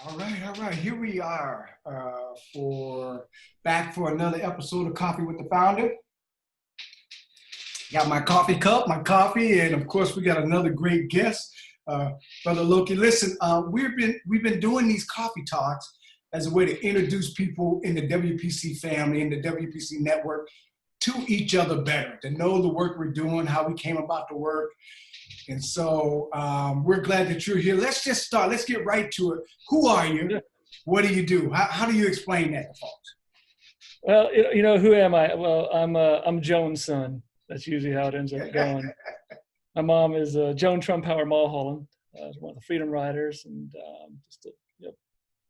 All right, all right. Here we are back for another episode of Coffee with the Founder. Got my coffee cup, my coffee, and of course we got another great guest, Brother Loki. Listen, we've been doing these coffee talks as a way to introduce people in the WPC family, in the WPC network, to each other better, to know the work we're doing, how we came about the work. And so we're glad that you're here. Let's just start. Let's get right to it. Who are you? What do you do? How do you explain that to folks? Well, who am I? Well, I'm Joan's son. That's usually how it ends up going. My mom is Joan Trumpauer Mulholland, one of the Freedom Riders and just a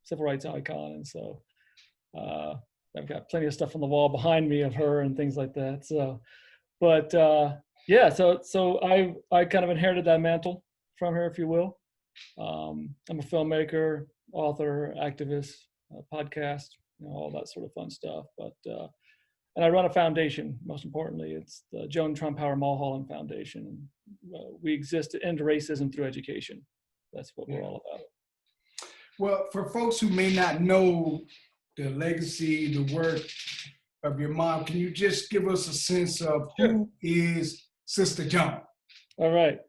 civil rights icon. And so I've got plenty of stuff on the wall behind me of her and things like that. So, but yeah, so I kind of inherited that mantle from her, if you will. I'm a filmmaker, author, activist, podcast, all that sort of fun stuff. But and I run a foundation. Most importantly, it's the Joan Trumpauer Mulholland Foundation. We exist to end racism through education. That's what we're all about. Well, for folks who may not know the legacy, the work of your mom, can you just give us a sense of who is Sister Joan? All right.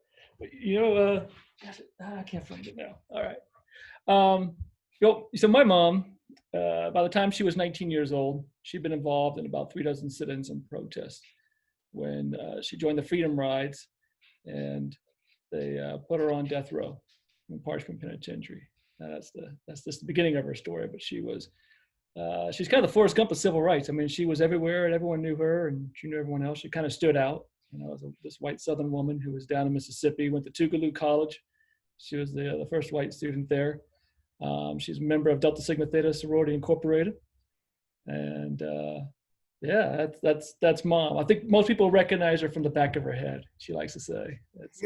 I can't find it now. All right. So my mom, by the time she was 19 years old, she'd been involved in about 3 dozen sit-ins and protests when she joined the Freedom Rides, and they put her on death row in Parchment Penitentiary. That's just the beginning of her story. But she's kind of the Forrest Gump of civil rights. I mean, she was everywhere, and everyone knew her, and she knew everyone else. She kind of stood out. As this white Southern woman who was down in Mississippi, went to Tougaloo College. She was the first white student there. She's a member of Delta Sigma Theta Sorority Incorporated. And that's Mom. I think most people recognize her from the back of her head, she likes to say. It's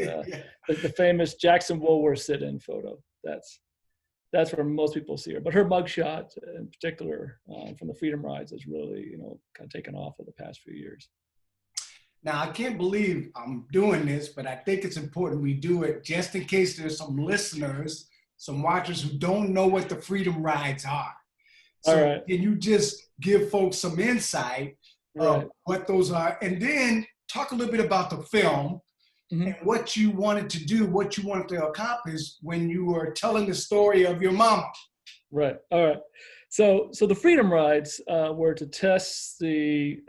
the famous Jackson Woolworth sit-in photo. That's where most people see her. But her mugshot in particular from the Freedom Rides has really, kind of taken off over the past few years. Now, I can't believe I'm doing this, but I think it's important we do it just in case there's some listeners, some watchers who don't know what the Freedom Rides are. So all right. Can you just give folks some insight of what those are, and then talk a little bit about the film and what you wanted to do, what you wanted to accomplish when you were telling the story of your mama. Right. All right. So the Freedom Rides were to test the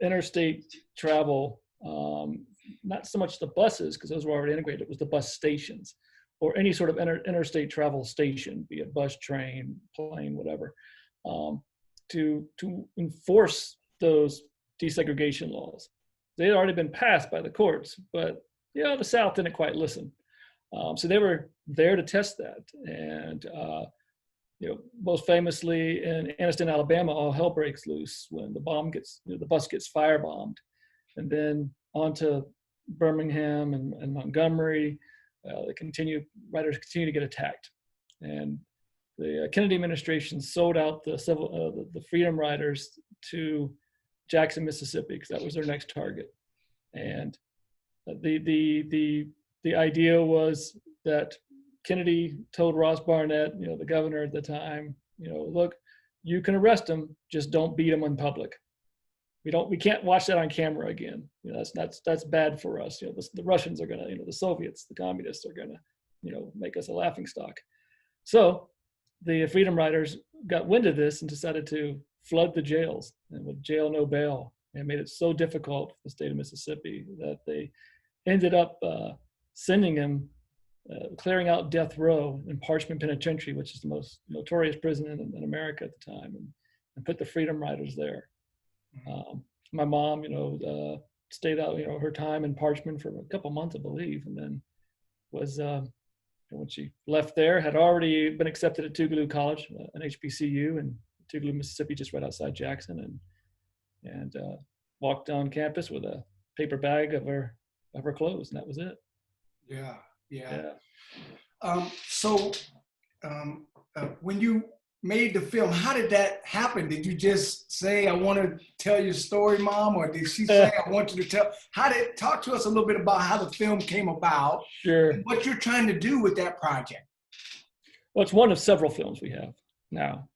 interstate travel, not so much the buses, because those were already integrated. It was the bus stations, or any sort of interstate travel station, be it bus, train, plane, whatever, to enforce those desegregation laws. They had already been passed by the courts, but the South didn't quite listen. So they were there to test that. And most famously in Anniston, Alabama, all hell breaks loose when the bus gets firebombed, and then on to Birmingham and Montgomery. Riders continue to get attacked, and the Kennedy administration sold out the Freedom Riders to Jackson, Mississippi, because that was their next target. And the idea was that Kennedy told Ross Barnett, the governor at the time, look, you can arrest them, just don't beat them in public. We can't watch that on camera again. That's bad for us. The Russians are gonna, the Soviets, the communists are gonna, make us a laughingstock. So the Freedom Riders got wind of this and decided to flood the jails, and with jail no bail, and made it so difficult for the state of Mississippi that they ended up sending him, clearing out death row in Parchment Penitentiary, which is the most notorious prison in America at the time, and put the Freedom Riders there. My mom, stayed out, her time in Parchment for a couple months, I believe, and then was, when she left there, had already been accepted at Tougaloo College, an HBCU in Tougaloo, Mississippi, just right outside Jackson, and walked on campus with a paper bag of her clothes, and that was it. Yeah. When you made the film, how did that happen? Did you just say, I want to tell your story, Mom? Or did she say, I want you to tell? Talk to us a little bit about how the film came about. Sure. And what you're trying to do with that project. Well, it's one of several films we have now,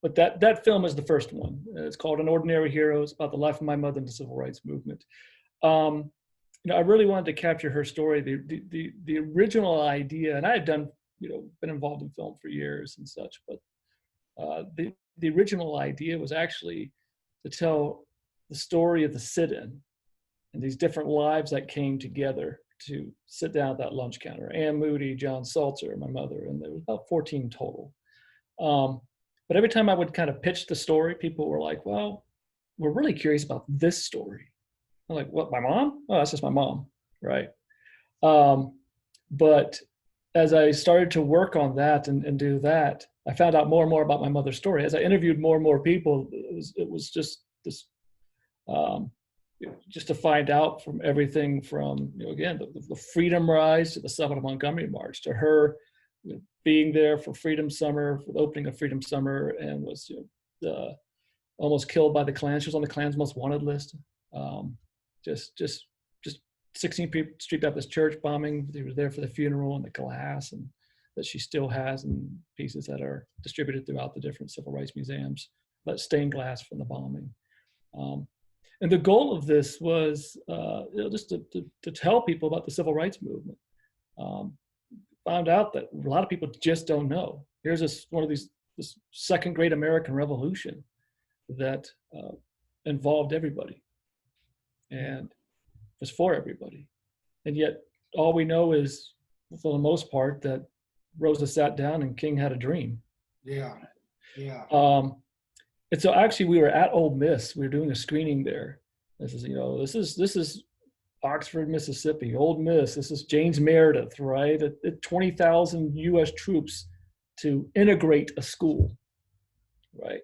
but that film is the first one. It's called An Ordinary Hero. It's about the life of my mother in the civil rights movement. I really wanted to capture her story. The original idea, and I had done, been involved in film for years and such, but the original idea was actually to tell the story of the sit-in and these different lives that came together to sit down at that lunch counter. Ann Moody, John Salter, my mother, and there was about 14 total. But every time I would kind of pitch the story, people were like, well, we're really curious about this story. I'm like, what, my mom? Oh, that's just my mom, right? But as I started to work on that and do that, I found out more and more about my mother's story. As I interviewed more and more people, it was just this, just to find out from everything from, again, the Freedom Rise to the Summit of Montgomery March, to her being there for Freedom Summer, for the opening of Freedom Summer, and was almost killed by the Klan. She was on the Klan's most wanted list. Just 16th Street Baptist Church bombing. They were there for the funeral and the glass, and that she still has, and pieces that are distributed throughout the different civil rights museums, that stained glass from the bombing. And the goal of this was just to tell people about the civil rights movement. Found out that a lot of people just don't know. Here's this second great American revolution that involved everybody and was for everybody. And yet all we know is, for the most part, that Rosa sat down and King had a dream. Yeah. And so actually we were at Ole Miss. We were doing a screening there. This is Oxford, Mississippi, Ole Miss. This is James Meredith, right? At 20,000 U.S. troops to integrate a school, right?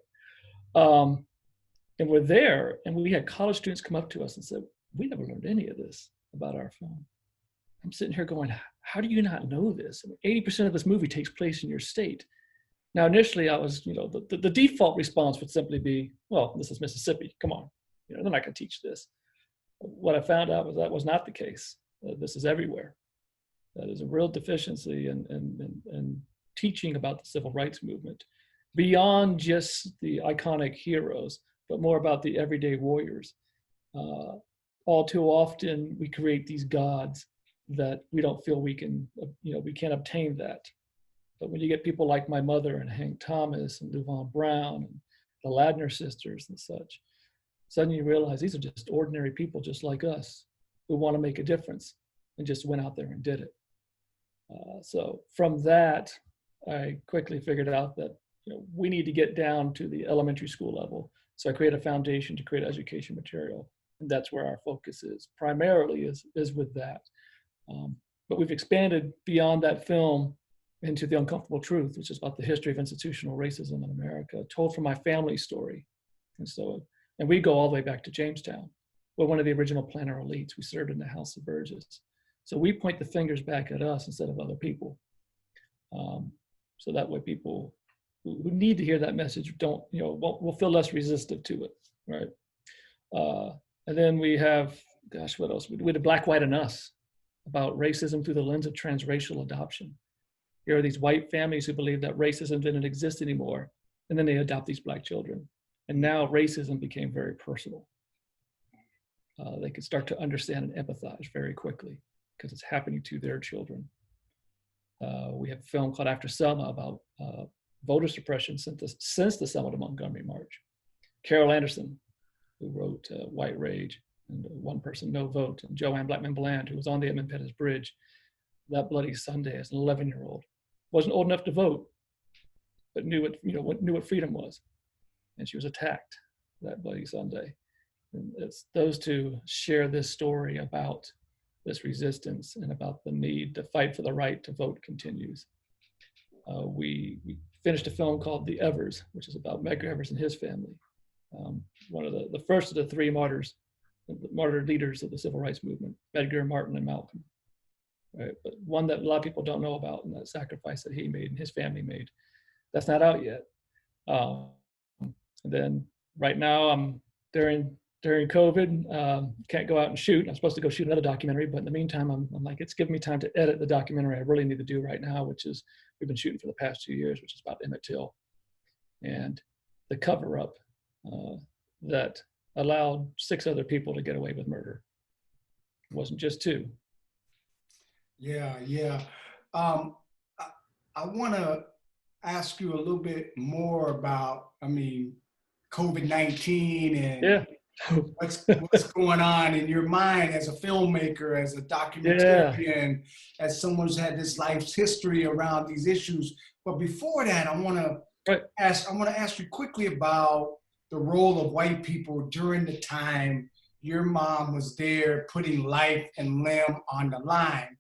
And we're there, and we had college students come up to us and said, we never learned any of this about our film. I'm sitting here going, how do you not know this? I mean, 80% of this movie takes place in your state. Now, initially I was, the default response would simply be, well, this is Mississippi, come on. They're not gonna teach this. What I found out was that was not the case. This is everywhere. That is a real deficiency in teaching about the civil rights movement, beyond just the iconic heroes, but more about the everyday warriors. All too often we create these gods that we don't feel we can, we can't obtain that. But when you get people like my mother and Hank Thomas and Luvon Brown and the Ladner sisters and such, suddenly you realize these are just ordinary people just like us who want to make a difference and just went out there and did it. So from that, I quickly figured out that we need to get down to the elementary school level. So I created a foundation to create education material. And that's where our focus is, primarily is with that. But we've expanded beyond that film into The Uncomfortable Truth, which is about the history of institutional racism in America, told from my family story. And we go all the way back to Jamestown. We're one of the original planter elites. We served in the House of Burgess. So we point the fingers back at us instead of other people. So that way people who need to hear that message will feel less resistant to it, right? And then we have, what else? We did Black, White, and Us, about racism through the lens of transracial adoption. Here are these white families who believe that racism didn't exist anymore, and then they adopt these Black children. And now racism became very personal. They could start to understand and empathize very quickly because it's happening to their children. We have a film called After Selma about voter suppression since the Summit of Montgomery March. Carol Anderson, who wrote White Rage and One Person, No Vote, and Joanne Blackman Bland, who was on the Edmund Pettus Bridge that bloody Sunday as an 11-year-old. Wasn't old enough to vote, but knew what freedom was. And she was attacked that bloody Sunday. And it's those two share this story about this resistance and about the need to fight for the right to vote continues. We finished a film called The Evers, which is about Medgar Evers and his family. One of the first of the three martyred leaders of the civil rights movement, Medgar, Martin, and Malcolm. Right? But one that a lot of people don't know about, and that sacrifice that he made and his family made, that's not out yet. And then right now I'm during during COVID, can't go out and shoot. I'm supposed to go shoot another documentary, but in the meantime, I'm like, it's giving me time to edit the documentary I really need to do right now, which is we've been shooting for the past 2 years, which is about Emmett Till and the cover-up that allowed 6 other people to get away with murder. It wasn't just 2. Yeah, yeah. I want to ask you a little bit more about, I mean, COVID-19 and Yeah. what's going on in your mind as a filmmaker, as a Yeah. documentarian, as someone who's had this life's history around these issues. But before that, I want to ask you quickly about the role of white people during the time your mom was there putting life and limb on the line.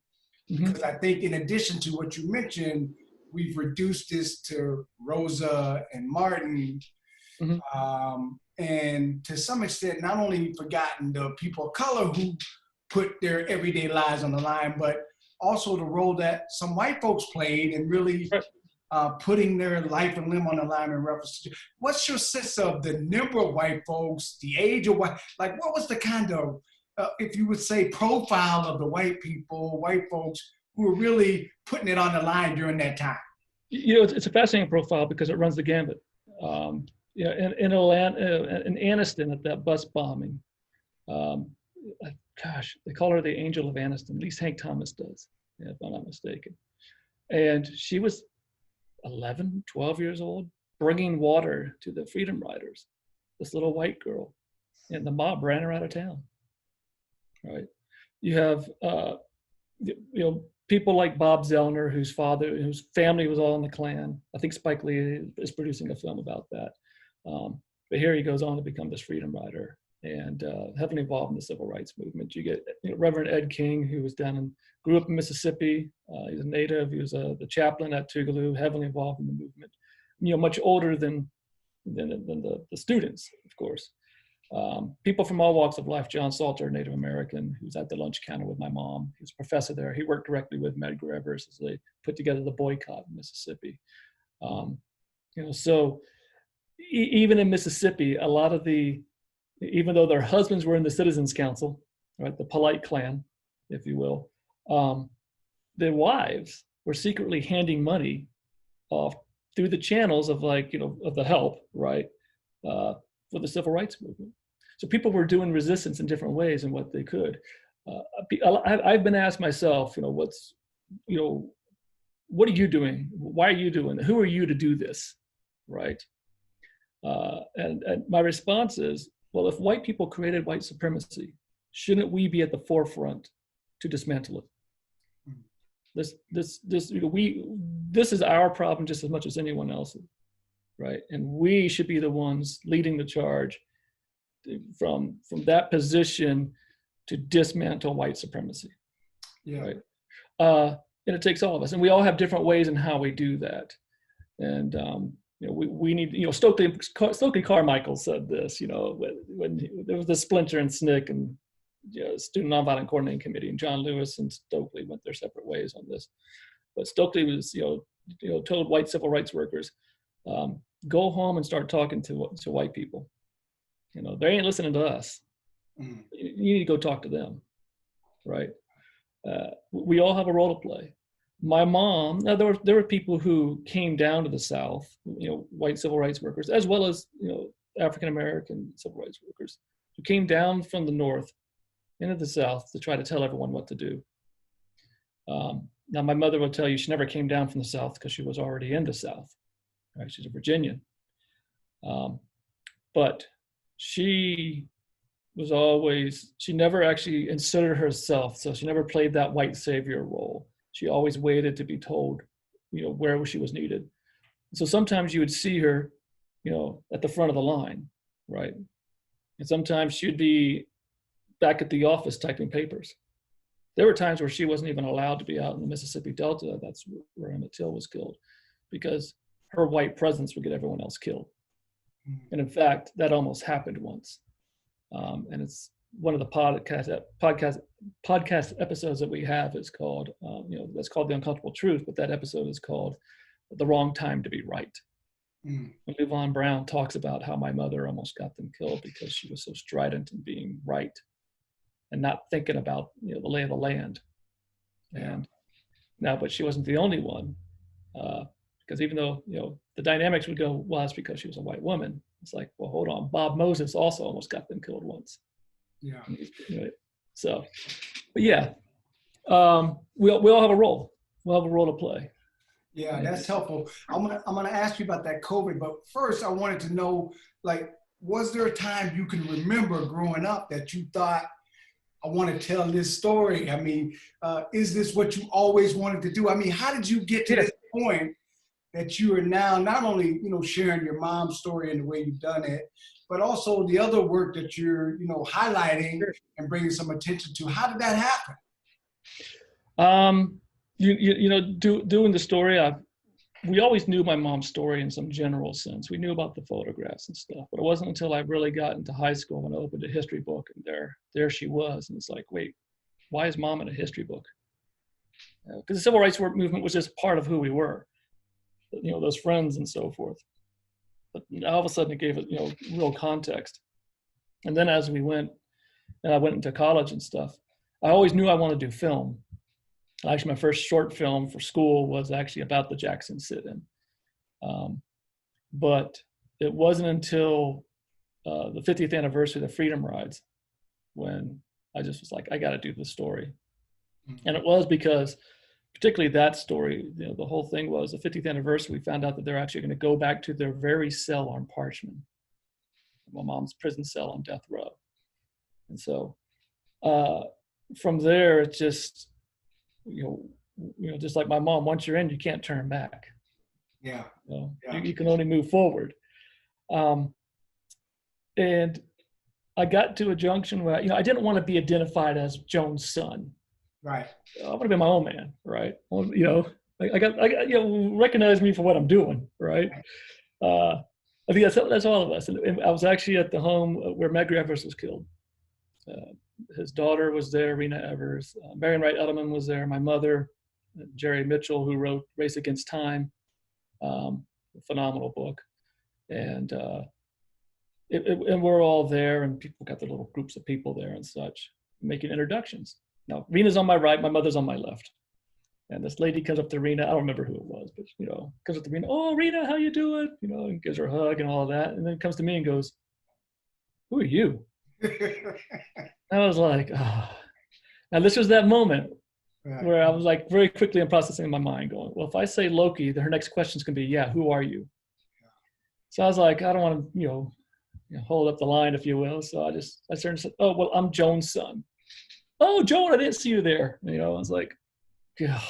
Because I think in addition to what you mentioned, we've reduced this to Rosa and Martin. And to some extent, not only forgotten the people of color who put their everyday lives on the line, but also the role that some white folks played in really putting their life and limb on the line in reference to. What's your sense of the number of white folks, the age of white, like what was the kind of, if you would say, profile of the white people, white folks who were really putting it on the line during that time? You know, it's a fascinating profile because it runs the gambit. You know, in Atlanta, in Anniston at that bus bombing, gosh, they call her the Angel of Anniston. At least Hank Thomas does, if I'm not mistaken. And she was 11, 12 years old, bringing water to the Freedom Riders, this little white girl, and the mob ran her out of town. Right? You have, you know, people like Bob Zellner, whose family was all in the Klan. I think Spike Lee is producing a film about that. But here he goes on to become this freedom rider and heavily involved in the civil rights movement. You get Reverend Ed King, who grew up in Mississippi. He's a native. He was the chaplain at Tougaloo, heavily involved in the movement. You know, much older than the students, of course. People from all walks of life. John Salter, Native American, who's at the lunch counter with my mom. He was a professor there. He worked directly with Medgar Evers as they put together the boycott in Mississippi. You know, so even in Mississippi, a lot of even though their husbands were in the Citizens Council, right, the polite Klan, if you will, their wives were secretly handing money off through the channels of of the help, right, for the civil rights movement. So people were doing resistance in different ways in what they could. I've been asked myself, what are you doing? Why are you doing it? Who are you to do this, right? And my response is, well, if white people created white supremacy, shouldn't we be at the forefront to dismantle it? This is our problem just as much as anyone else's, right? And we should be the ones leading the charge from that position to dismantle white supremacy. Yeah. Right. And it takes all of us, and we all have different ways in how we do that. And we need, Stokely Carmichael said this, when there was the splinter in SNCC and Student Nonviolent Coordinating Committee, and John Lewis and Stokely went their separate ways on this. But Stokely was, told white civil rights workers, go home and start talking to white people. They ain't listening to us. You need to go talk to them, right? We all have a role to play. My mom, now there were people who came down to the South, white civil rights workers, as well as, African-American civil rights workers, who came down from the North into the South to try to tell everyone what to do. Now, my mother will tell you she never came down from the South because she was already in the South, right? She's a Virginian. But she never actually inserted herself, so she never played that white savior role. She always waited to be told, where she was needed. So sometimes you would see her, at the front of the line, right? And sometimes she'd be back at the office typing papers. There were times where she wasn't even allowed to be out in the Mississippi Delta. That's where Emmett Till was killed, because her white presence would get everyone else killed. And in fact, that almost happened once. And it's one of the podcast episodes that we have is called, that's called The Uncomfortable Truth, but that episode is called The Wrong Time to Be Right. Mm. And Yvonne Brown talks about how my mother almost got them killed because she was so strident in being right and not thinking about, you know, the lay of the land. Yeah. And now, but she wasn't the only one, because even though, you know, the dynamics would go, well, that's because she was a white woman. It's like, well, hold on, Bob Moses also almost got them killed once. Yeah. Right? So, but yeah, we all have a role. We'll have a role to play. Yeah, And that's helpful. I'm gonna ask you about that COVID, but first I wanted to know, like, was there a time you can remember growing up that you thought, I want to tell this story? I mean, is this what you always wanted to do? I mean, how did you get to yeah, this point that you are now not only, you know, sharing your mom's story and the way you've done it, but also the other work that you're, you know, highlighting sure. and bringing some attention to? How did that happen? You know, doing the story, we always knew my mom's story in some general sense. We knew about the photographs and stuff, but it wasn't until I really got into high school when I opened a history book and there she was, and it's like, wait, why is mom in a history book? Because the civil rights movement was just part of who we were, you know, those friends and so forth. But all of a sudden, it gave it, you know, real context. And then as we went, and I went into college and stuff, I always knew I wanted to do film. Actually, my first short film for school was actually about the Jackson sit-in. But it wasn't until the 50th anniversary of the Freedom Rides when I just was like, I got to do this story. Mm-hmm. And it was because, particularly that story, you know, the whole thing was the 50th anniversary. We found out that they're actually going to go back to their very cell on Parchman, my mom's prison cell on death row. And so from there, it just, you know, just like my mom, once you're in, you can't turn back. Yeah. You know, Yeah. you can only move forward. And I got to a junction where, you know, I didn't want to be identified as Joan's son. Right. I want to be my own man, right? Well, you know, I got, you know, recognize me for what I'm doing, right? I think that's all of us. And I was actually at the home where Medgar Evers was killed. His daughter was there, Rena Evers. Marion Wright Edelman was there. My mother, Jerry Mitchell, who wrote Race Against Time, a phenomenal book. And and we're all there, and people got their little groups of people there and such, making introductions. Now, Rena's on my right, my mother's on my left. And this lady comes up to Rena. I don't remember who it was, but, you know, comes up to Rena. Oh, Rena, how you doing? You know, and gives her a hug and all of that. And then comes to me and goes, who are you? I was like, oh. Now this was that moment Right. where I was like very quickly in processing in my mind going, well, if I say Loki, then her next question is going to be, yeah, who are you? So I was like, I don't want to, you know, hold up the line, if you will. So I started and said, oh, well, I'm Joan's son. Oh, Joan, I didn't see you there. You know, I was like, yeah,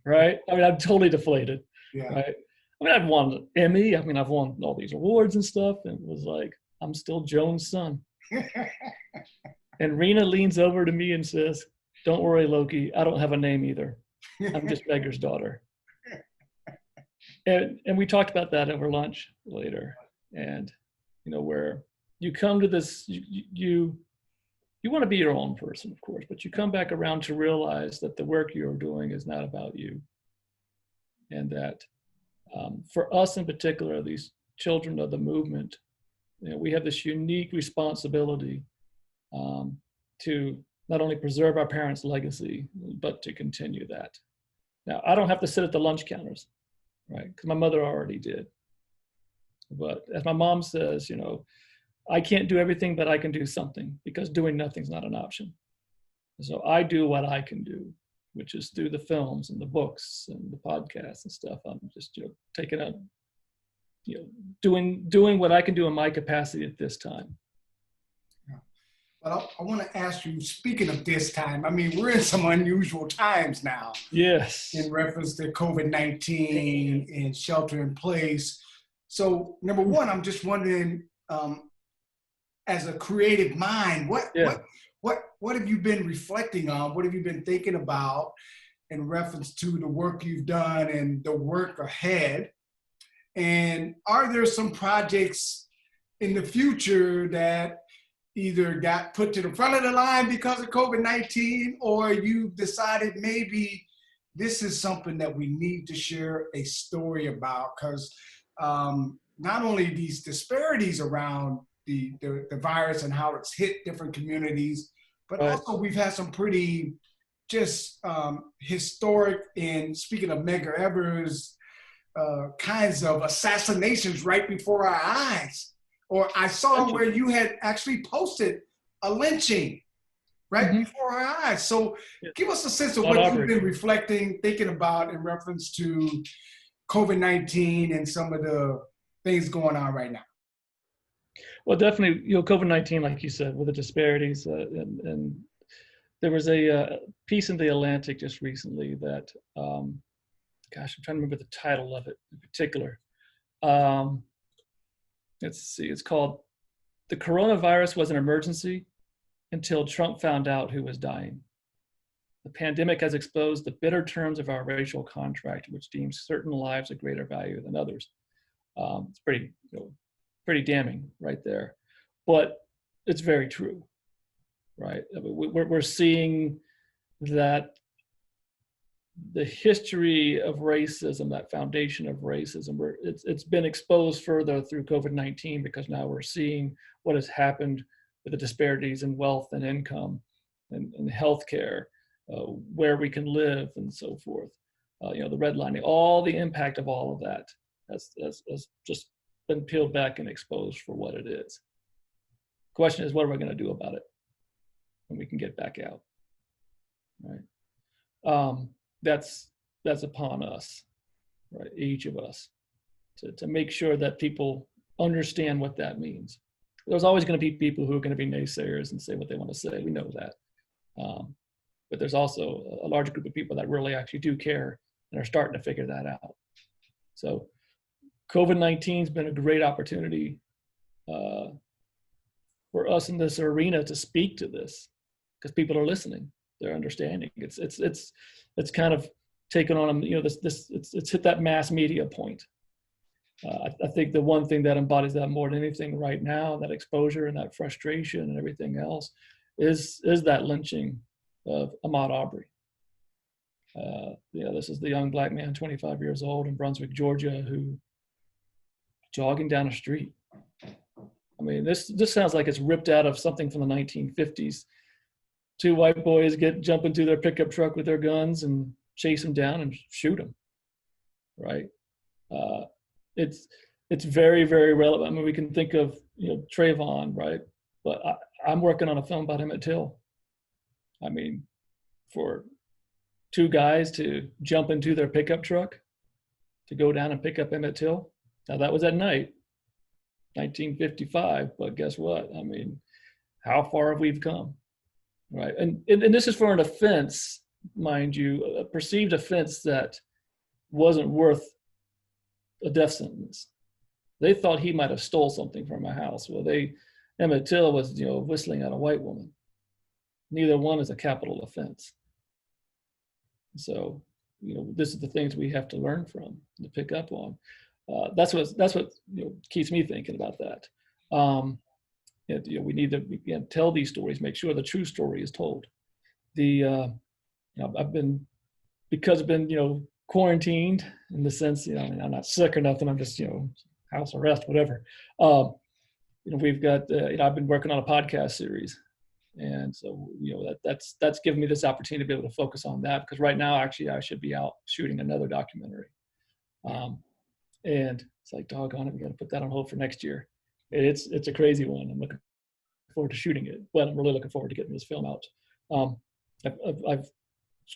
right? I mean, I'm totally deflated, Yeah. right? I mean, I've won an Emmy. I mean, I've won all these awards and stuff. And it was like, I'm still Joan's son. And Rena leans over to me and says, don't worry, Loki. I don't have a name either. I'm just Medgar's daughter. And we talked about that over lunch later. And, you know, where you come to this, you want to be your own person, of course, but you come back around to realize that the work you're doing is not about you. And that for us in particular, these children of the movement, you know, we have this unique responsibility to not only preserve our parents' legacy, but to continue that. Now, I don't have to sit at the lunch counters, right? Because my mother already did. But as my mom says, you know, I can't do everything, but I can do something, because doing nothing is not an option. So I do what I can do, which is through the films and the books and the podcasts and stuff. I'm just, you know, taking a, you know, doing what I can do in my capacity at this time. But I want to ask you, speaking of this time, I mean, we're in some unusual times now. Yes. In reference to COVID-19 and shelter in place. So number one, I'm just wondering, as a creative mind, what have you been reflecting on? What have you been thinking about in reference to the work you've done and the work ahead? And are there some projects in the future that either got put to the front of the line because of COVID-19, or you decided maybe this is something that we need to share a story about? Because not only these disparities around the virus and how it's hit different communities, but Right. also we've had some pretty just historic, and speaking of Medgar Evers, kinds of assassinations right before our eyes. Or I saw where you had actually posted a lynching right before our eyes. So give us a sense of what you've been reflecting, thinking about in reference to COVID-19 and some of the things going on right now. Well, definitely, COVID-19, like you said, with the disparities, and there was a piece in the Atlantic just recently that, gosh, I'm trying to remember the title of it in particular. Let's see, it's called "The Coronavirus Was an Emergency Until Trump Found Out Who Was Dying. The pandemic has exposed the bitter terms of our racial contract, which deems certain lives of greater value than others." It's pretty damning right there, but it's very true, right? I mean, we're seeing that the history of racism, that foundation of racism, it's been exposed further through COVID-19, because now we're seeing what has happened with the disparities in wealth and income and healthcare, where we can live and so forth. The redlining, all the impact of all of that has just been peeled back and exposed for what it is. Question is, what are we going to do about it when we can get back out, right? That's upon us, right? Each of us to make sure that people understand what that means. There's always going to be people who are going to be naysayers and say what they want to say. We know that. But there's also a large group of people that really actually do care and are starting to figure that out. So COVID-19 has been a great opportunity for us in this arena to speak to this, because people are listening, they're understanding. It's kind of taken on, it's hit that mass media point. I think the one thing that embodies that more than anything right now, that exposure and that frustration and everything else, is that lynching of Ahmaud Arbery. This is the young black man, 25 years old in Brunswick, Georgia, who jogging down a street. I mean, this sounds like it's ripped out of something from the 1950s. Two white boys jump into their pickup truck with their guns and chase him down and shoot him, right? It's very, very relevant. I mean, we can think of Trayvon, right? But I'm working on a film about Emmett Till. I mean, for two guys to jump into their pickup truck to go down and pick up Emmett Till. Now, that was at night, 1955, but guess what? I mean, how far have we come, right? And this is for an offense, mind you, a perceived offense that wasn't worth a death sentence. They thought he might have stole something from a house. Well, Emmett Till was, whistling at a white woman. Neither one is a capital offense. So, this is the things we have to learn from, to pick up on. That's what keeps me thinking about that. We need to tell these stories, make sure the true story is told. I've been quarantined in the sense, I'm not sick or nothing. I'm just house arrest, whatever. We've got I've been working on a podcast series. And so, that's given me this opportunity to be able to focus on that, because right now, actually, I should be out shooting another documentary. And it's like, doggone it, we got to put that on hold for next year. It's a crazy one. I'm looking forward to shooting it, but I'm really looking forward to getting this film out. I've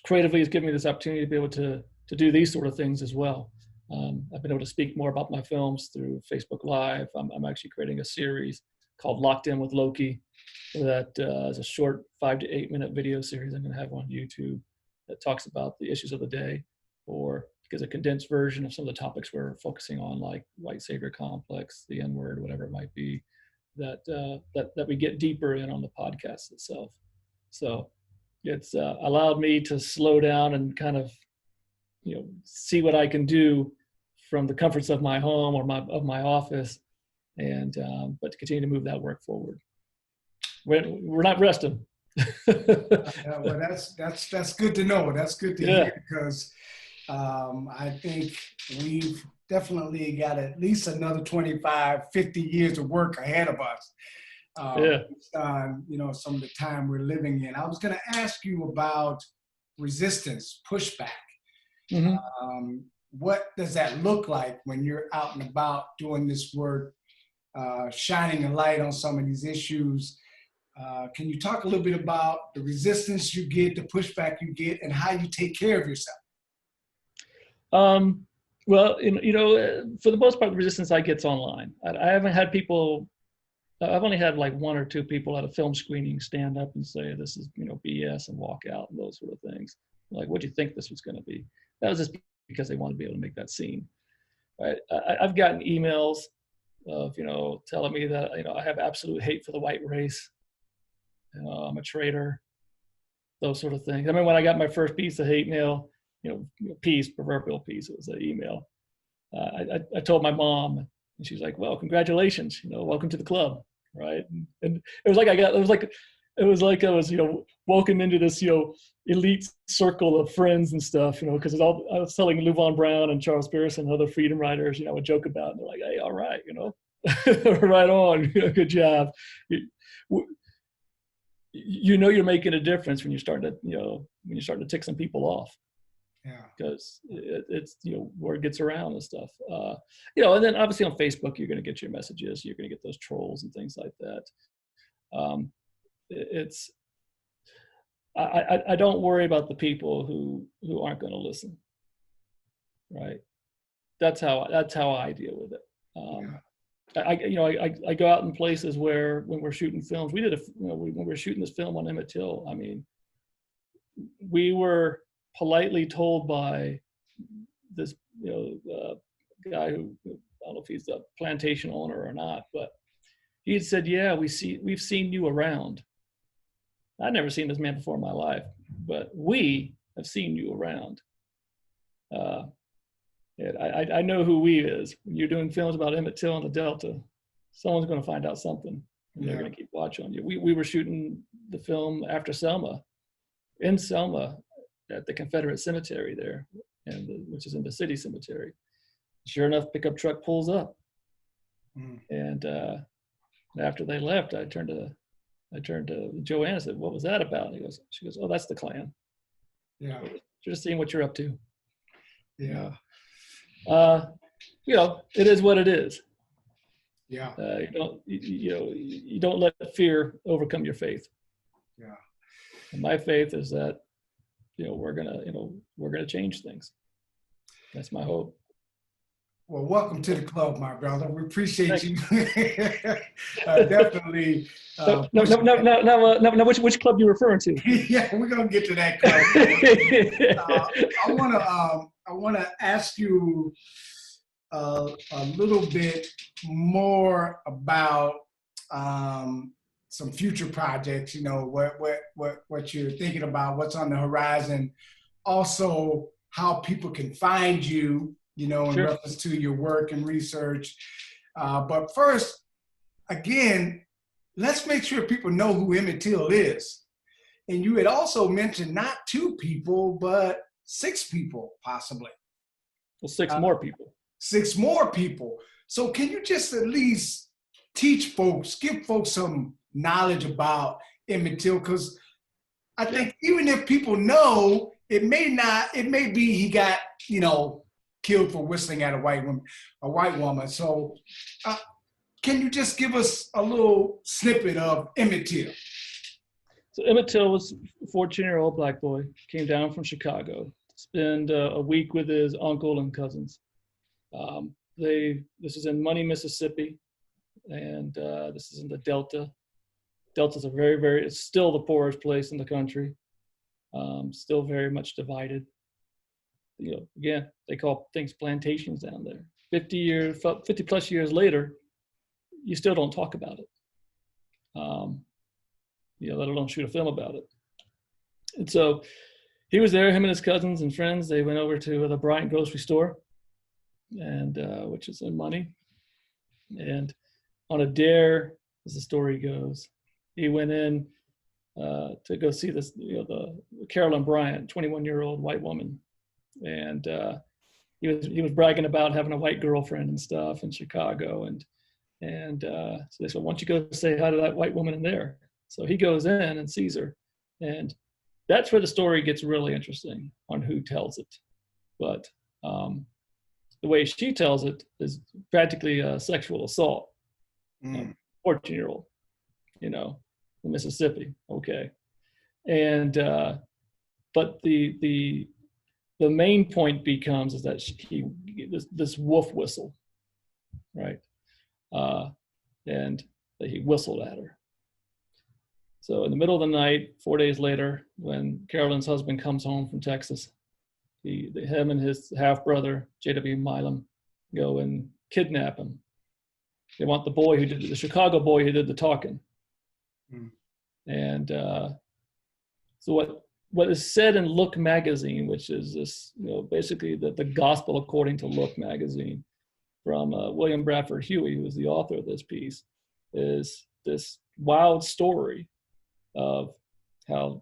creatively, has given me this opportunity to be able to do these sort of things as well. I've been able to speak more about my films through Facebook Live. I'm actually creating a series called Locked In with Loki. That is a short 5 to 8 minute video series I'm going to have on YouTube that talks about the issues of the day, or because a condensed version of some of the topics we're focusing on, like white savior complex, the N-word, whatever it might be, that we get deeper in on the podcast itself. So it's allowed me to slow down and kind of see what I can do from the comforts of my home or my office, and but to continue to move that work forward. We're not resting. Well, that's good to know. That's good to hear, because I think we've definitely got at least another 25, 50 years of work ahead of us. Yeah. Based on, some of the time we're living in. I was going to ask you about resistance, pushback. Mm-hmm. What does that look like when you're out and about doing this work, shining a light on some of these issues? Can you talk a little bit about the resistance you get, the pushback you get, and how you take care of yourself? Well, for the most part, the resistance I get's online. I haven't had people. I've only had like one or two people at a film screening stand up and say this is BS and walk out and those sort of things. Like, what do you think this was going to be? That was just because they wanted to be able to make that scene. Right? I've gotten emails of telling me that I have absolute hate for the white race. I'm a traitor. Those sort of things. I mean, when I got my first piece of hate mail, proverbial piece, it was an email. I told my mom, and she's like, "Well, congratulations, welcome to the club," right? And it was like I was welcome into this elite circle of friends and stuff, because I was telling Lou Von Brown and Charles Pearson and other freedom writers, a joke about it. And they're like, "Hey, all right, right on, good job." You're making a difference when you're starting to tick some people off. Yeah. Because it's word gets around and stuff. And then obviously on Facebook you're going to get your messages. You're going to get those trolls and things like that. I don't worry about the people who aren't going to listen. Right. That's how I deal with it. I go out in places where when we're shooting films, we did when we were shooting this film on Emmett Till. I mean, we were politely told by this guy who, I don't know if he's a plantation owner or not, but he had said, "Yeah, we've seen you around." I'd never seen this man before in my life, but we have seen you around. And I know who we is. When you're doing films about Emmett Till and the Delta, someone's going to find out something, and they're going to keep watching on you. We were shooting the film after Selma, in Selma, at the Confederate cemetery there, which is in the city cemetery. Sure enough, pickup truck pulls up, and after they left, I turned to Joanne and said, "What was that about?" And she goes, "Oh, that's the Klan." Yeah, just seeing what you're up to. Yeah. It is what it is. Yeah. You don't let fear overcome your faith. Yeah. And my faith is that we're gonna change things. That's my hope. Well, welcome to the club, my brother. We appreciate you. Definitely. Now, which club you referring to? Yeah, we're gonna get to that club. I wanna ask you a little bit more about some future projects. What you're thinking about, what's on the horizon. Also, how people can find you. In reference to your work and research. But first, again, let's make sure people know who Emmett Till is. And you had also mentioned not 2 people, but 6 people, possibly. Well, 6 more people. 6 more people. So can you just at least teach folks, give folks some knowledge about Emmett Till? Because I think even if people know, it may be he got, killed for whistling at a white woman. So can you just give us a little snippet of Emmett Till? So Emmett Till was a 14-year-old black boy, came down from Chicago to spend a week with his uncle and cousins. This is in Money, Mississippi, and this is in the Delta. Delta's it's still the poorest place in the country, still very much divided. Again, they call things plantations down there. 50 plus years later, you still don't talk about it. Let alone shoot a film about it. And so he was there, him and his cousins and friends. They went over to the Bryant grocery store, and which is in Money. And on a dare, as the story goes, he went in to go see this, the Carolyn Bryant, 21-year-old white woman, and he was bragging about having a white girlfriend and stuff in Chicago, and so they said, "Why don't you go say hi to that white woman in there?" So he goes in and sees her, and that's where the story gets really interesting on who tells it. But the way she tells it is practically a sexual assault. 14-year-old, in Mississippi. Okay, and but the main point becomes is that this wolf whistle, right? And that he whistled at her. So in the middle of the night, 4 days later, when Carolyn's husband comes home from Texas, him and his half-brother, J.W. Milam, go and kidnap him. They want the Chicago boy who did the talking. And so what is said in Look magazine, which is this, basically the gospel according to Look magazine, from William Bradford Huey, who was the author of this piece, is this wild story of how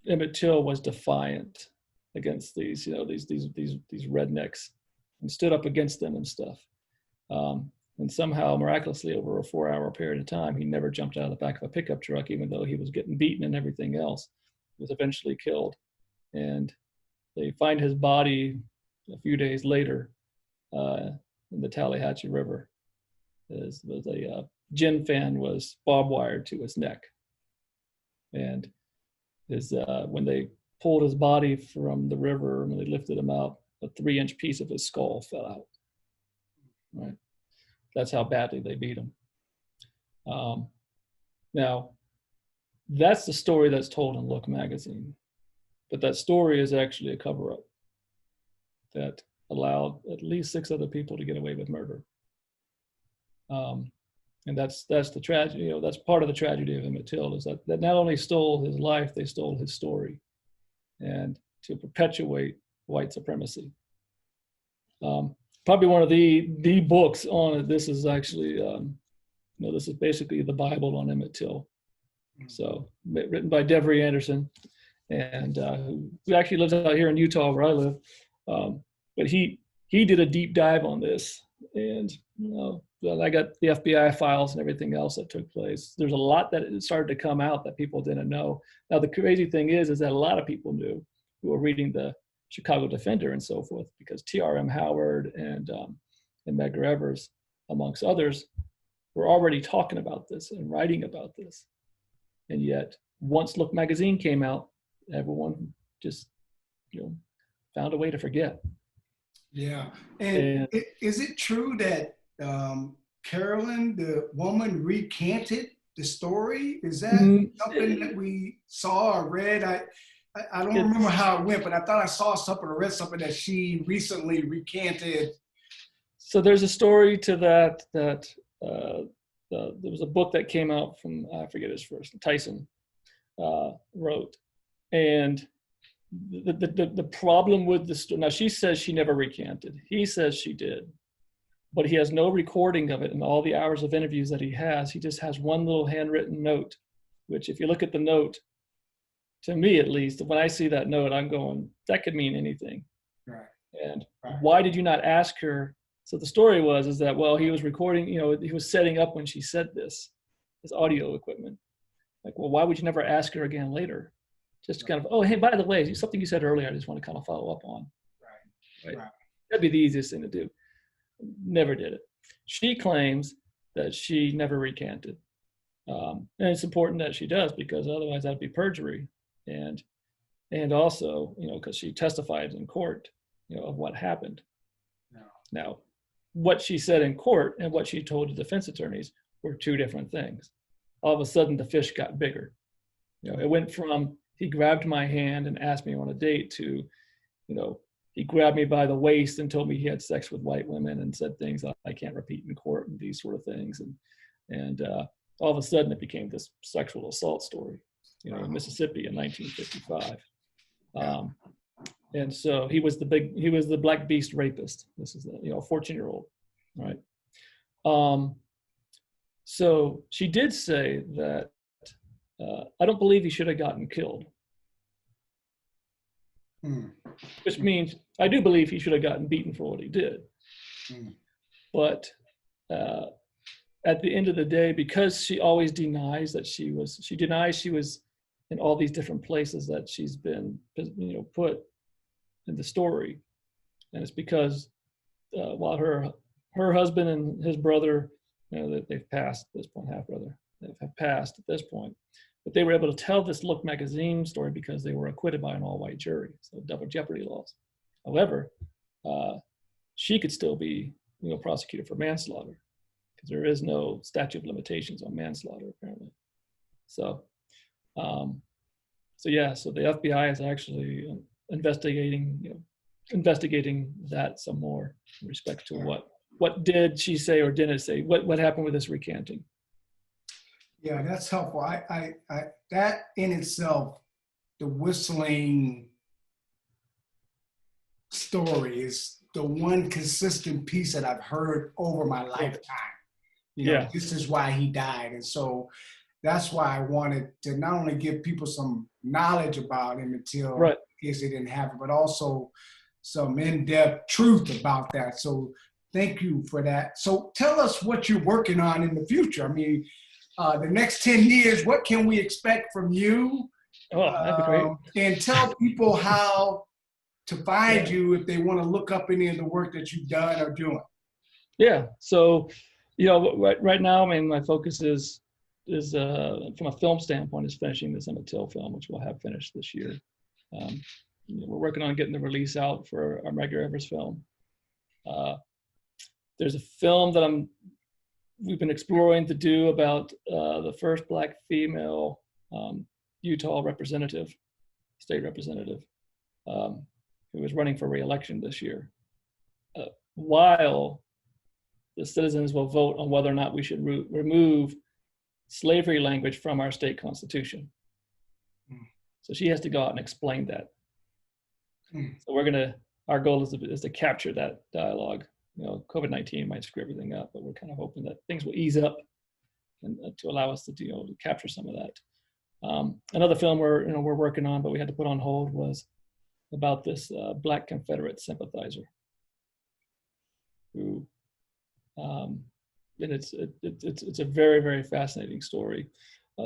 Emmett Till was defiant against these rednecks and stood up against them and stuff. And somehow, miraculously, over a 4-hour period of time, he never jumped out of the back of a pickup truck, even though he was getting beaten and everything else. He was eventually killed. And they find his body a few days later in the Tallahatchie River. A gin fan was barbed wired to his neck. And when they pulled his body from the river, when they lifted him out, a 3-inch piece of his skull fell out. Right. That's how badly they beat him. Now, that's the story that's told in Look magazine. But that story is actually a cover-up that allowed at least 6 other people to get away with murder. And that's the tragedy. That's part of the tragedy of Emmett Till, is that not only stole his life, they stole his story, and to perpetuate white supremacy. Probably one of the books on it. This is actually, this is basically the Bible on Emmett Till. So written by Devery Anderson, and who actually lives out here in Utah where I live. But he did a deep dive on this, and I got the FBI files and everything else that took place. There's a lot that started to come out that people didn't know. Now the crazy thing is that a lot of people knew who were reading the Chicago Defender and so forth, because T.R.M. Howard and Medgar Evers, amongst others, were already talking about this and writing about this. And yet, once Look magazine came out, everyone just, found a way to forget. Yeah. And is it true that Carolyn, the woman, recanted the story? Is that something that we saw or read? I don't remember how it went, but I thought I saw something or read something that she recently recanted. So there's a story to that there was a book that came out from, I forget his first, Tyson wrote. And the problem with the story, now she says she never recanted. He says she did. But he has no recording of it in all the hours of interviews that he has. He just has one little handwritten note, which if you look at the note, to me at least, when I see that note, I'm going, that could mean anything. Right. And why did you not ask her? So the story is that, well, he was recording, he was setting up when she said this audio equipment. Like, well, why would you never ask her again later? Just kind of, oh, hey, by the way, something you said earlier, I just want to kind of follow up on. Right. That'd be the easiest thing to do. Never did it. She claims that she never recanted. And it's important that she does, because otherwise that'd be perjury. And also, because she testified in court, of what happened. No. Now, what she said in court and what she told the defense attorneys were 2 different things. All of a sudden, the fish got bigger. It went from, he grabbed my hand and asked me on a date, to, he grabbed me by the waist and told me he had sex with white women and said things I can't repeat in court and these sort of things. And all of a sudden it became this sexual assault story, in Mississippi in 1955. And so he was the black beast rapist. This is a 14-year-old, right? So she did say that, I don't believe he should have gotten killed. Mm. which means I do believe he should have gotten beaten for what he did. Mm. But at the end of the day, because she always denies that she was in all these different places that she's been, put in the story. And it's because while her husband and his brother, they've passed at this point, half brother, they have passed at this point, but they were able to tell this Look magazine story because they were acquitted by an all-white jury, so double jeopardy laws. However, she could still be, prosecuted for manslaughter because there is no statute of limitations on manslaughter apparently. So, so the FBI is actually investigating that some more in respect to what did she say or didn't say, what happened with this recanting. Yeah, that's helpful. I that in itself, the whistling story is the one consistent piece that I've heard over my lifetime. This is why he died. And so that's why I wanted to not only give people some knowledge about him until in case they didn't have it, but also some in-depth truth about that. So thank you for that. So tell us what you're working on in the future. I mean, the next 10 years, what can we expect from you? Oh, that'd be great. And tell people how to find you if they want to look up any of the work that you've done or doing. Yeah. So, right now, I mean, my focus is from a film standpoint is finishing this Emmett Till film, which we'll have finished this year. We're working on getting the release out for our Medgar Evers film. There's a film that we've been exploring to do about the first Black female Utah state representative, who was running for re-election this year. While the citizens will vote on whether or not we should remove slavery language from our state constitution. So she has to go out and explain that. So our goal is to capture that dialogue. COVID-19 might screw everything up, but we're kind of hoping that things will ease up and to allow us to capture some of that. Another film we're working on, but we had to put on hold, was about this Black Confederate sympathizer who, and it's a very, very fascinating story.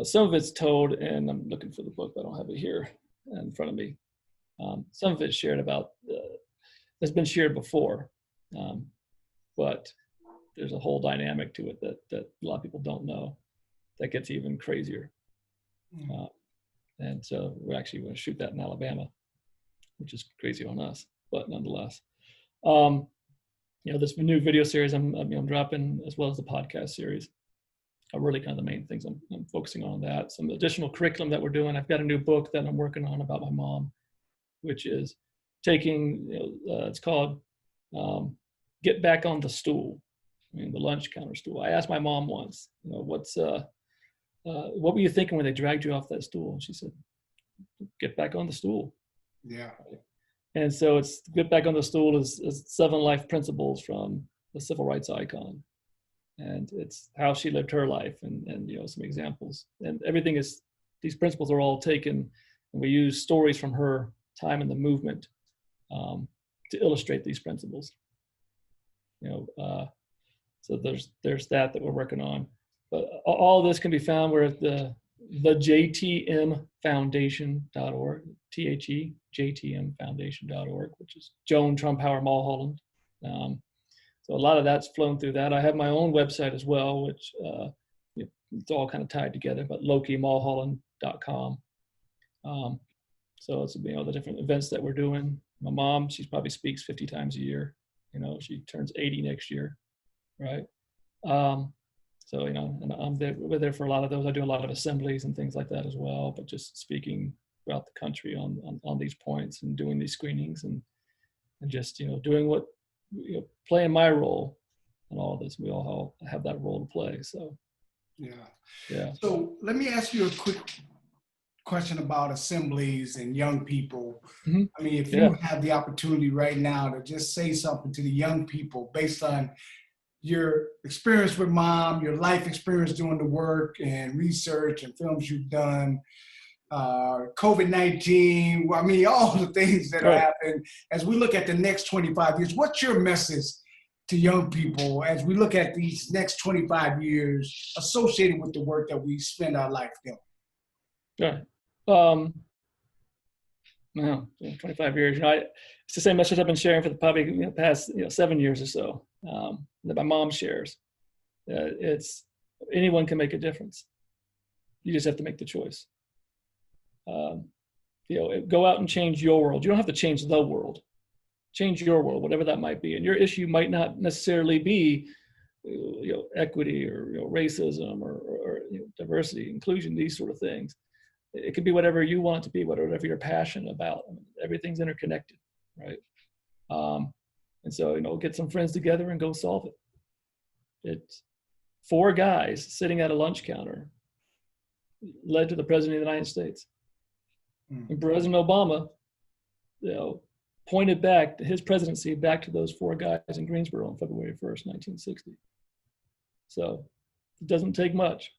Some of it's told, and I'm looking for the book, but I don't have it here in front of me. Some of it's shared has been shared before, but there's a whole dynamic to it that a lot of people don't know that gets even crazier. And so we're actually going to shoot that in Alabama, which is crazy on us, but nonetheless. This new video series I'm dropping, as well as the podcast series, are really kind of the main things I'm focusing on. That some additional curriculum that we're doing. I've got a new book that I'm working on about my mom, which is taking, it's called Get Back on the Stool, the lunch counter stool. I asked my mom once, what were you thinking when they dragged you off that stool? And she said, get back on the stool. Yeah. And so it's Get Back on the Stool is 7 life principles from the civil rights icon. And it's how she lived her life and some examples. And everything is, these principles are all taken, and we use stories from her time in the movement to illustrate these principles. So there's that we're working on. But all this can be found. We're at the JTMfoundation.org, JTMfoundation.org, which is Joan Trumpauer Mulholland. So a lot of that's flown through that. I have my own website as well, which it's all kind of tied together, but LokiMulholland.com. So it's the different events that we're doing. My mom, she probably speaks 50 times a year. She turns 80 next year, right? So, and we're there for a lot of those. I do a lot of assemblies and things like that as well, but just speaking throughout the country on these points and doing these screenings and just, doing playing my role in all of this. We all have that role to play. So, yeah. So let me ask you a quick question about assemblies and young people. Mm-hmm. I mean, if you have the opportunity right now to just say something to the young people based on your experience with mom, your life experience doing the work and research and films you've done, COVID-19, I mean, all the things that are Right. happening. As we look at the next 25 years, what's your message to young people as we look at these next 25 years associated with the work that we spend our life doing? Right. No, 25 years. It's the same message I've been sharing for the probably past 7 years or so, that my mom shares. It's anyone can make a difference. You just have to make the choice. Go out and change your world. You don't have to change the world. Change your world, whatever that might be. And your issue might not necessarily be, equity or racism or diversity, inclusion, these sort of things. It could be whatever you want it to be, whatever you're passionate about. Everything's interconnected, right? And so, get some friends together and go solve it. It's 4 guys sitting at a lunch counter led to the president of the United States. And President Obama, pointed back his presidency back to those 4 guys in Greensboro on February 1st, 1960. So it doesn't take much.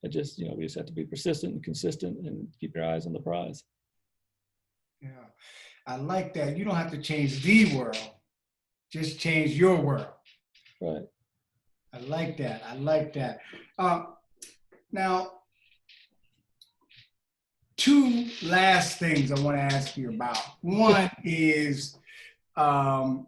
We just have to be persistent and consistent and keep your eyes on the prize. Yeah, I like that. You don't have to change the world, just change your world. Right. I like that. I like that. Now, 2 last things I want to ask you about. One is, Come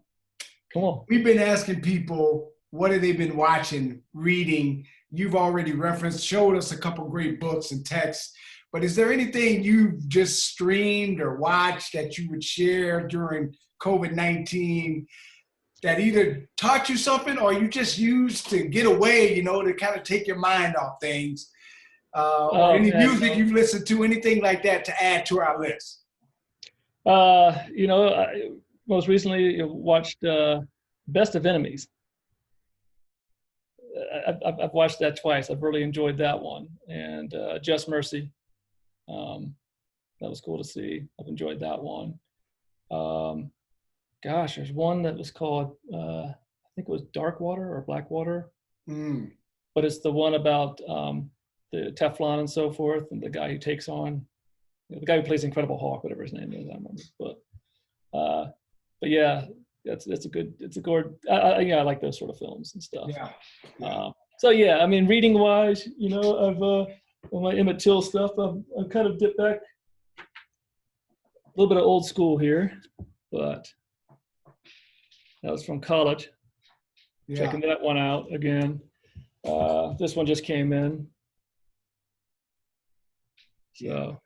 on. We've been asking people, what have they been watching, reading? You've already showed us a couple great books and texts, but is there anything you've just streamed or watched that you would share during COVID-19 that either taught you something or you just used to get away, to kind of take your mind off things? Or any music you've listened to, anything like that to add to our list? I most recently watched Best of Enemies. I've watched that twice. I've really enjoyed that one. And Just Mercy. That was cool to see. I've enjoyed that one. There's one that was called, I think it was Dark Water or Black Water. But it's the one about the Teflon and so forth, and the guy who takes on, the guy who plays Incredible Hulk, whatever his name is, I remember. But yeah, it's a good. I like those sort of films and stuff. Yeah. So yeah, I mean, reading wise, I've on my Emmett Till stuff, I've kind of dipped back a little bit of old school here, but that was from college. Yeah. Checking that one out again. This one just came in. So,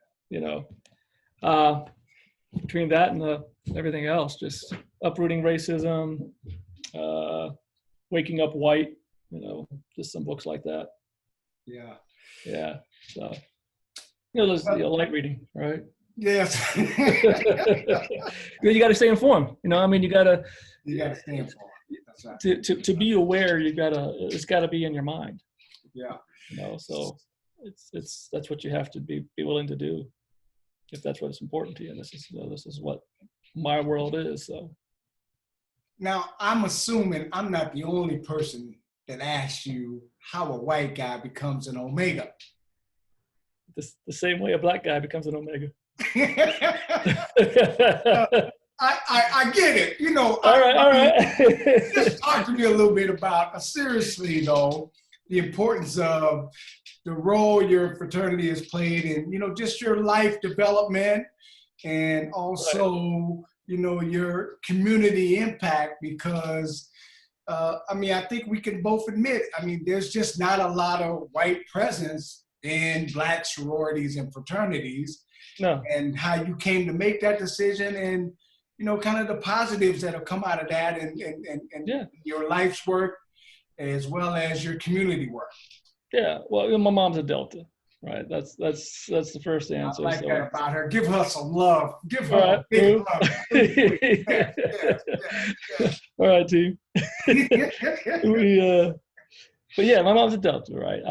between that and everything else, just uprooting racism, waking up white, just some books like that. Yeah. Yeah. So, those light reading, right? Yes. You got to stay informed. You got to stay informed. That's right. To be aware, it's got to be in your mind. Yeah. So that's what you have to be willing to do if that's what's important to you. And this is what my world is. So now I'm assuming I'm not the only person that asks you how a white guy becomes an Omega. The same way a black guy becomes an Omega. I get it. All right. Just talk to me a little bit about, seriously though, the importance of the role your fraternity has played in, just your life development and also, your community impact, because, I think we can both admit, there's just not a lot of white presence in Black sororities and fraternities. No. And how you came to make that decision and, kind of the positives that have come out of that and your life's work as well as your community work. Yeah, well, my mom's a Delta, right? That's the first answer. I like that about her. Give her some love. Give her a big love. Yeah. All right, team. But yeah, my mom's a Delta, right?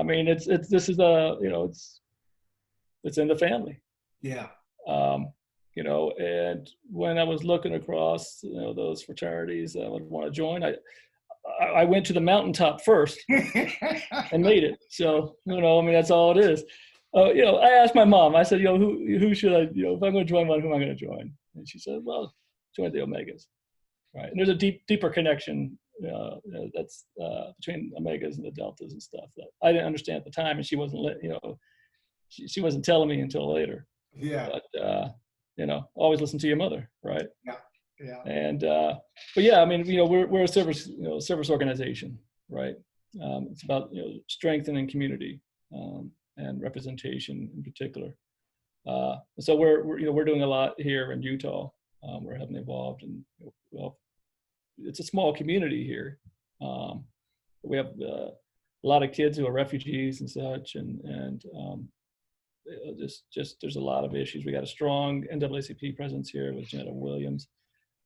It's in the family. Yeah. And when I was looking across, those fraternities I would want to join, I went to the mountaintop first and made it. So, that's all it is. I asked my mom. I said, who should I, if I'm going to join one, who am I going to join? And she said, well, join the Omegas, right? And there's a deeper connection that's between Omegas and the Deltas and stuff that I didn't understand at the time, and she wasn't, she wasn't telling me until later. Yeah. But always listen to your mother, right? Yeah. Yeah. And but yeah, I mean, we're a service organization, right? It's about strengthening community and representation in particular. So we're doing a lot here in Utah. We're heavily involved, and it's a small community here. We have a lot of kids who are refugees and such, and just there's a lot of issues. We got a strong NAACP presence here with Janetta Williams.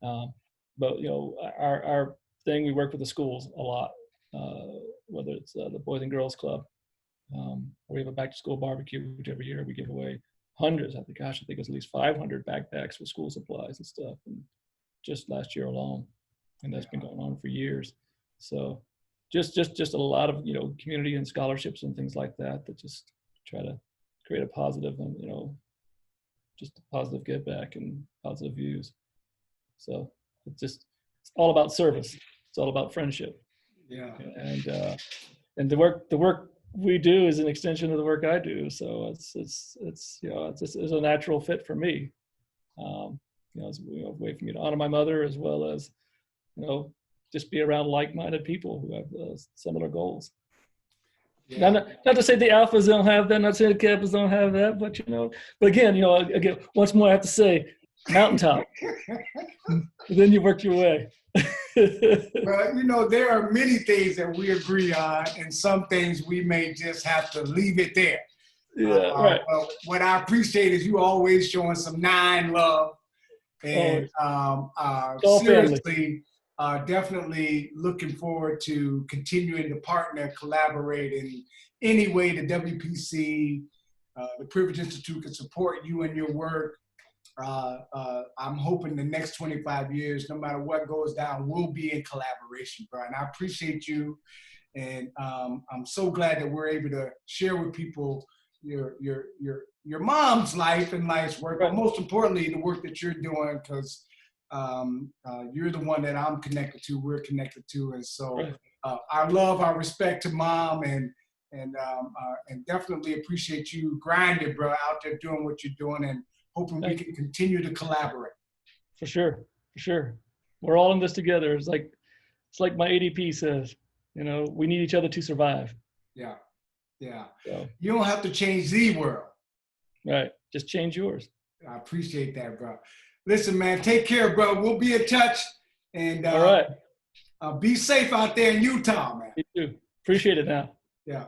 But our thing, we work with the schools a lot, whether it's the Boys and Girls Club. We have a back to school barbecue, which every year we give away hundreds. I think it's at least 500 backpacks with school supplies and stuff, and just last year alone, and that's been going on for years. So just a lot of community and scholarships and things like that just try to create a positive and just a positive give back and positive views. So it's all about service. It's all about friendship. Yeah. And the work we do is an extension of the work I do. So it's a natural fit for me. It's a way for me to honor my mother, as well as just be around like-minded people who have similar goals. Yeah. Not to say the alphas don't have that, not to say the kappas don't have that, but but again, once more I have to say, mountaintop. Then you work your way. Well, there are many things that we agree on, and some things we may just have to leave it there. Yeah, right. What I appreciate is you always showing some love, and seriously, definitely looking forward to continuing to partner, collaborate in any way the WPC, the Privilege Institute can support you and your work. I'm hoping the next 25 years, no matter what goes down, we'll be in collaboration, bro. And I appreciate you. And I'm so glad that we're able to share with people your mom's life and life's work, but most importantly, the work that you're doing, because you're the one that I'm connected to, we're connected to. And so our love, our respect to mom, and definitely appreciate you grinding, bro, out there doing what you're doing, and hoping we can continue to collaborate. For sure. We're all in this together. It's like my ADP says, we need each other to survive. Yeah. So, you don't have to change the world. Right. Just change yours. I appreciate that, bro. Listen, man, take care, bro. We'll be in touch. And all right. Be safe out there in Utah, man. You too. Appreciate it now. Yeah.